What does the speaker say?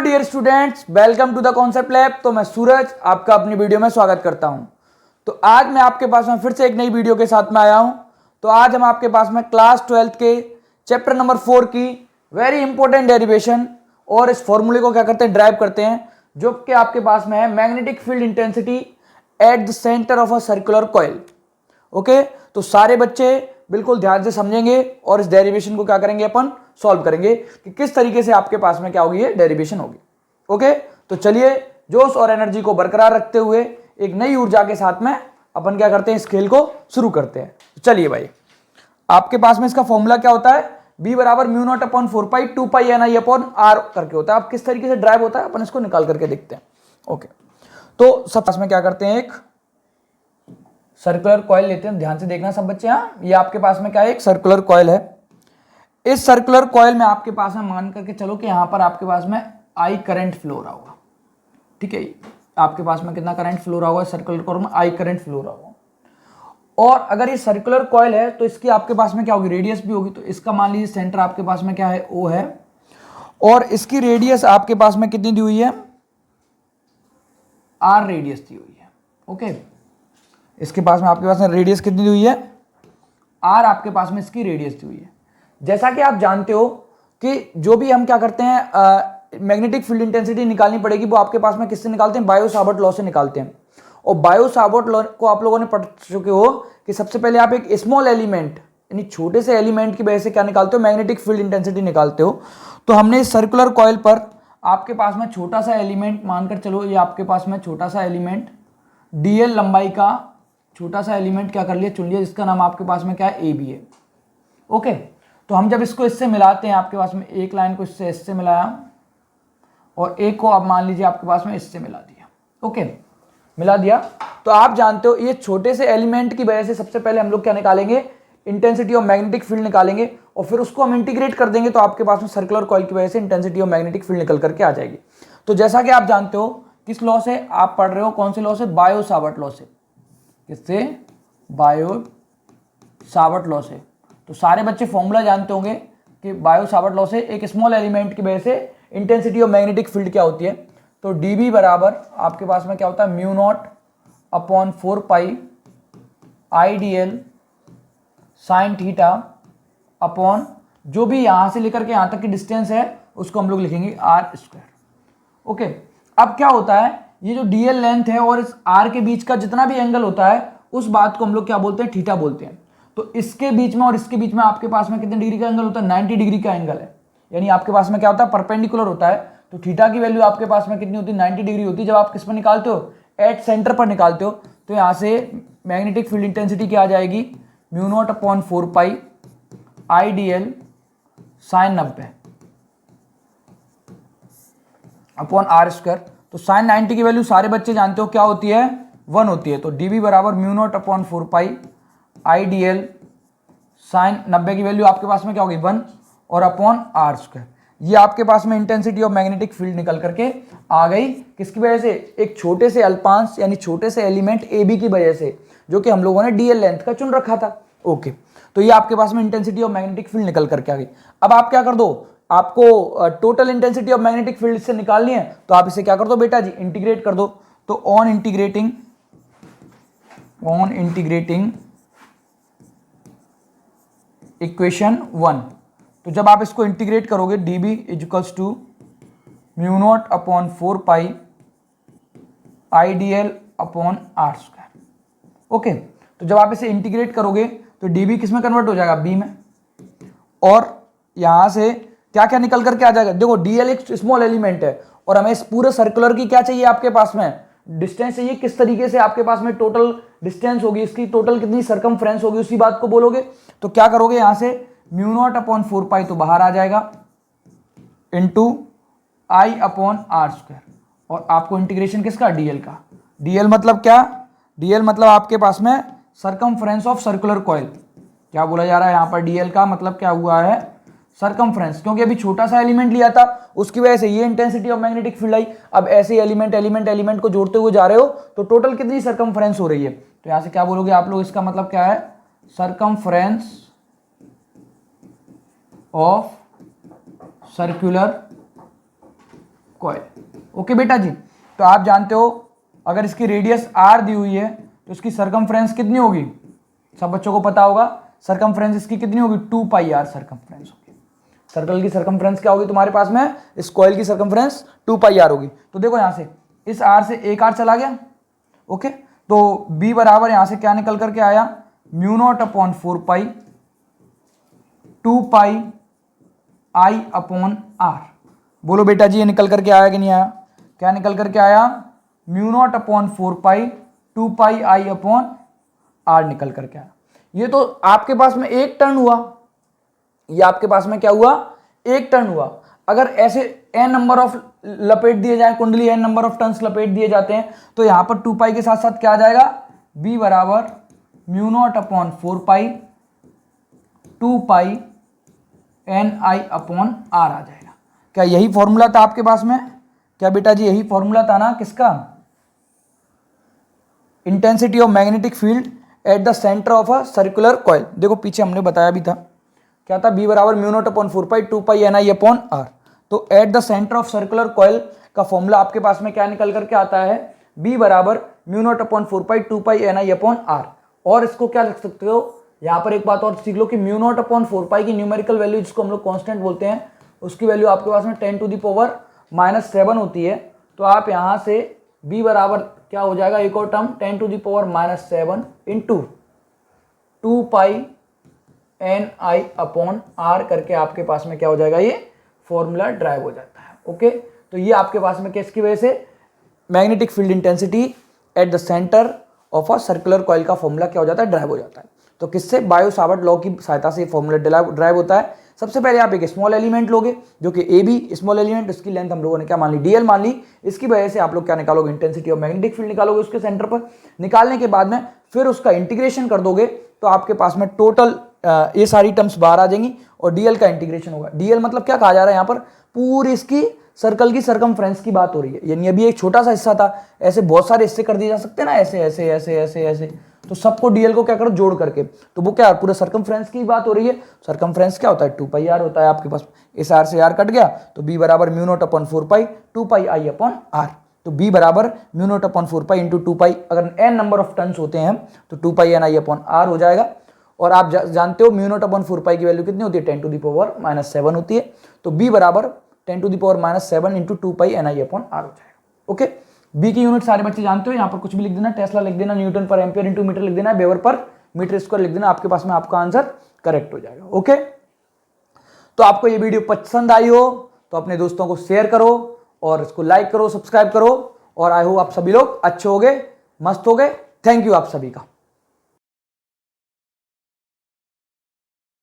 Dear students, welcome to the concept lab. तो मैं सूरज आपका अपनी वीडियो में स्वागत करता हूं। तो आज मैं आपके पास में फिर से एक नई वीडियो के साथ में आया हूं। तो आज हम आपके पास में क्लास 12th के चैप्टर नंबर 4 की वेरी इंपॉर्टेंट डेरिवेशन और इस फॉर्मूले को क्या करते हैं, ड्राइव करते हैं, जो कि आपके पास में है magnetic field intensity at the centre of a circular coil. Okay, तो सारे बच्चे बिल्कुल ध्यान से समझेंगे और इस डेरिवेशन को क्या करेंगे, अपन सॉल्व करेंगे कि किस तरीके से आपके पास में क्या होगी, ये डेरिवेशन होगी। ओके, तो चलिए जोश और एनर्जी को बरकरार रखते हुए एक नई ऊर्जा के साथ में अपन क्या करते हैं, इस खेल को शुरू करते हैं। तो चलिए भाई, आपके पास में इसका फॉर्मूला क्या होता है, B बराबर म्यू नॉट अपॉन 4 पाई 2 पाई NI अपॉन R करके होता है। आप किस तरीके से ड्राइव होता है अपन इसको निकाल करके देखते हैं। ओके, तो सब पास में क्या करते हैं, एक सर्कुलर कॉइल लेते हैं। ध्यान से देखना सब बच्चे। यहाँ ये आपके पास में क्या है, एक सर्कुलर कॉइल है। इस सर्कुलर कॉइल में आपके पास में मान करके चलो कि यहाँ पर आपके पास में I करंट फ्लो हो रहा होगा। ठीक है, आपके पास में कितना करंट फ्लो हो रहा होगा, सर्कुलर कॉइल में I करंट फ्लो हो रहा होगा। और अगर ये सर्कुलर कॉइल है तो इसकी आपके पास में क्या होगी, रेडियस भी होगी। तो इसका मान लीजिए सेंटर आपके पास में क्या है, O है, और इसकी रेडियस आपके पास में कितनी दी हुई है, R रेडियस दी हुई है। ओके, इसके पास में आपके पास में रेडियस कितनी दी हुई है, R आपके पास में इसकी रेडियस दी हुई है। जैसा कि आप जानते हो कि जो भी हम क्या करते हैं, मैग्नेटिक फील्ड इंटेंसिटी निकालनी पड़ेगी, वो आपके पास में किससे निकालते हैं, बायो-सावर्ट लॉ से निकालते हैं। और बायो-सावर्ट लॉ को आप लोगों ने पढ़ चुके हो कि सबसे पहले आप एक स्मॉल एलिमेंट यानी छोटे से एलिमेंट की वजह से क्या निकालते हो, मैग्नेटिक फील्ड इंटेंसिटी निकालते हो। तो हमने इस सर्कुलर कॉइल पर आपके पास में छोटा सा एलिमेंट मानकर चलो, ये आपके पास में छोटा सा एलिमेंट DL लंबाई का छोटा सा एलिमेंट क्या कर लिया, चुन लिया, जिसका नाम आपके पास में क्या है, AB है। ओके, तो हम जब इसको इससे मिलाते हैं, आपके पास में एक लाइन को इससे मिलाया और एक को आप मान लीजिए आपके पास में इससे मिला दिया। ओके, मिला दिया। तो आप जानते हो ये छोटे से एलिमेंट की वजह से सबसे पहले हम लोग क्या निकालेंगे, इंटेंसिटी ऑफ मैग्नेटिक फील्ड निकालेंगे और फिर उसको हम इंटीग्रेट कर देंगे। तो आपके पास में सर्कुलर कॉइल की वजह से इंटेंसिटी ऑफ मैग्नेटिक फील्ड निकल करके आ जाएगी। तो जैसा कि आप जानते हो किस लॉ से आप पढ़ रहे हो, कौन से लॉ से, बायो-सावर्ट लॉ से। किससे, बायो-सावर्ट लॉ से। तो सारे बच्चे फॉर्मूला जानते होंगे कि बायो-सावर्ट लॉ से एक स्मॉल एलिमेंट की वजह से इंटेंसिटी ऑफ मैग्नेटिक फील्ड क्या होती है। तो dB बराबर आपके पास में क्या होता है, mu naught upon 4 pi IDL sine theta upon जो भी यहां से लेकर के यहां तक की डिस्टेंस है उसको हम लोग लिखेंगे R²। ओके, अब क्या होता है, ये जो DL लेंथ है और इस R के बीच का जितना भी एंगल होता है उस बात को हम लोग क्या बोलते हैं, थीटा बोलते हैं। तो इसके बीच में और इसके बीच में आपके पास में कितने डिग्री का एंगल होता है, 90 डिग्री का एंगल है। यानी आपके पास में क्या होता है, परपेंडिकुलर होता है। तो थीटा की वैल्यू आपके पास में कितनी होती है, 90 डिग्री होती है। जब आप किस पर निकालते हो, एट सेंटर पर निकालते हो। तो यहाँ से मैग्नेटिक फील्ड इंटेंसिटी क्या आ जाएगी, mu naught upon 4 pi IDL sign 90 upon R²। तो साइन 90 की वैल्यू सारे बच्चे जानते हो क्या होती है, 1 होती है। तो dB बराबर mu naught upon 4 pi IDL sign 90 की वैल्यू आपके पास में क्या होगी, 1 और अपॉन R²। ये आपके पास में इंटेंसिटी ऑफ मैग्नेटिक फील्ड निकल करके आ गई। किसकी वजह से, एक छोटे से अल्पांश यानी छोटे से एलिमेंट AB की वजह से, जो कि हम लोगों ने DL लेंथ का चुन रखा था। ओके, तो ये आपके पास में इंटेंसिटी ऑफ मैग्नेटिक फील्ड निकल करके आ गई। अब आप क्या कर दो, आपको total intensity of magnetic field से निकालनी है। तो आप इसे क्या कर दो बेटा जी, इंटीग्रेट कर दो। तो ऑन इंटीग्रेटिंग इक्वेशन 1, तो जब आप इसको इंटीग्रेट करोगे dB equals to mu naught upon 4 pi IDL upon R²। Okay, तो जब आप इसे इंटीग्रेट करोगे तो dB किस में कन्वर्ट हो जाएगा, B में। और यहां से क्या क्या निकल करके आ जाएगा, देखो DL एक स्मॉल एलिमेंट है और हमें इस पूरे सर्कुलर की क्या चाहिए, आपके पास में डिस्टेंस चाहिए। किस तरीके से आपके पास में टोटल डिस्टेंस होगी, इसकी टोटल कितनी सर्कमफ्रेंस होगी, उसी बात को बोलोगे। तो क्या करोगे, यहां से म्यू नॉट अपॉन 4 पाई तो बाहर आ जाएगा इंटू I अपॉन R²। और आपको इंटीग्रेशन किसका, DL का। DL मतलब क्या, DL मतलब आपके पास में सर्कमफ्रेंस ऑफ सर्कुलर कॉइल। क्या बोला जा रहा है यहाँ पर, DL का मतलब क्या हुआ है, सर्कमफ्रेंस। क्योंकि अभी छोटा सा एलिमेंट लिया था उसकी वजह से ये intensity of magnetic field I. अब ऐसे एलिमेंट को जोड़ते हुए जा रहे हो तो टोटल कितनी सर्कमफ्रेंस हो रही है। तो यहां से क्या बोलोगे आप लोग, इसका मतलब क्या है, circumference of circular coil. Okay बेटा जी, तो आप जानते हो अगर इसकी रेडियस r दी हुई है तो इसकी सरकमफ्रेंस कितनी होगी, सब बच्चों को पता होगा। सरकमफ्रेंस इसकी कितनी होगी, 2 पाई r सरकमफ्रेंस होगी। सर्कल की सरकमफ्रेंस क्या होगी तुम्हारे पास में, इस कॉइल की सरकमफ्रेंस 2 पाई r होगी। तो देखो यहां से इस r से एक r चला गया। ओके, तो b बराबर यहां से क्या निकल करके आया, mu naught upon 4 pi 2 pi i upon r। बोलो बेटा जी ये निकल करके आया कि नहीं आया, क्या निकल करके आया, mu naught upon 4 pi 2 pi i upon r निकल करके आया। ये तो आपके पास में एक टर्न हुआ, ये आपके पास में क्या हुआ, एक टर्न हुआ। अगर ऐसे n नंबर ऑफ लपेट दिए जाए, कुंडली n नंबर ऑफ टर्न्स लपेट दिए जाते हैं, तो यहां पर 2 पाई के साथ साथ क्या आ जाएगा, b बराबर mu naught upon 4 pi 2 pi N I upon R आ जाएगा। क्या यही फॉर्मूला था आपके पास में, क्या बेटा जी यही फॉर्मूला था ना, किसका, intensity of magnetic field at the centre of a circular coil. देखो पीछे हमने बताया भी था, क्या था, b बराबर mu naught upon 4 pi 2 pi N I upon R. तो at the centre of circular coil का फॉर्मूला आपके पास में क्या निकल करके आता है, b बराबर mu naught upon 4 pi 2 pi N I upon R. और इसको क्या लिख सकते हो, यहाँ पर एक बात और सीख लो कि म्यू नॉट अपॉन 4 पाई की न्यूमेरिकल वैल्यू जिसको हम लोग कांस्टेंट बोलते हैं, उसकी वैल्यू आपके पास में 10 टू द पावर -7 होती है। तो आप यहाँ से b बराबर क्या हो जाएगा, एक और term 10 to the power -7 into 2 pi N I upon R करके आपके पास में क्या हो जाएगा, ये फॉर्मूला ड्राइव हो जाता है। ओके, तो ये आपके पास में किसकी वजह से, magnetic field intensity at the centre of a circular coil का फॉर्मूला क्या हो जाता है, ड्राइव हो जाता है। तो किससे, बायो सावर्ट लॉ की सहायता से फॉर्मूला ड्राइव होता है। सबसे पहले आप एक स्मॉल एलिमेंट लोगे जो कि ए बी स्मॉल एलिमेंट, उसकी लेंथ हम लोगों ने क्या मान ली, डीएल मान ली। इसकी वजह से आप लोग क्या निकालोगे, इंटेंसिटी ऑफ मैग्नेटिक फील्ड निकालोगे उसके सेंटर पर। निकालने के बाद में फिर उसका इंटीग्रेशन कर दोगे तो आपके पास में टोटल ये सारी टर्म्स बाहर आ जाएंगी और डीएल का इंटीग्रेशन होगा। डीएल मतलब क्या कहा जा रहा है, यहाँ पर पूरी इसकी सर्कल की सरकमफ्रेंस की बात हो रही है। यानी अभी एक छोटा सा हिस्सा था, ऐसे बहुत सारे हिस्से कर दिए जा सकते हैं ना, ऐसे ऐसे ऐसे ऐसे ऐसे, तो सबको डीएल को क्या करो, जोड़ करके, तो वो क्या पूरे सरकमफ्रेंस की बात हो रही है। सरकमफ्रेंस क्या होता है, 2 पाई आर होता है आपके पास। इस आर से आर कट गया तो b बराबर mu naught upon 4 pi 2 pi I upon R. तो b बराबर mu naught upon 4 pi into 2 pi, अगर n नंबर ऑफ टर्न्स होते हैं तो 2 pi N I upon R हो जाएगा। और आप जानते हो म्यू नॉट अपॉन 4 पाई की वैल्यू कितनी होती है, 10 टू द पावर -7 होती है। तो b बराबर 10 to the power -7 into 2 pi N I upon R हो जाएगा। ओके, बी की यूनिट सारे बच्चे जानते हो, यहाँ पर कुछ भी लिख देना, टेस्ला लिख देना, न्यूटन पर एम्पियर इंटू मीटर लिख देना, वेबर पर मीटर स्क्वायर लिख देना, आपके पास में आपका आंसर करेक्ट हो जाएगा। ओके, तो आपको ये वीडियो पसंद आई हो तो अपने दोस्तों को शेयर करो और इसको लाइक करो, सब्सक्राइब करो। और आई होप आप सभी लोग अच्छे हो गए, मस्त हो गए। थैंक यू आप सभी का।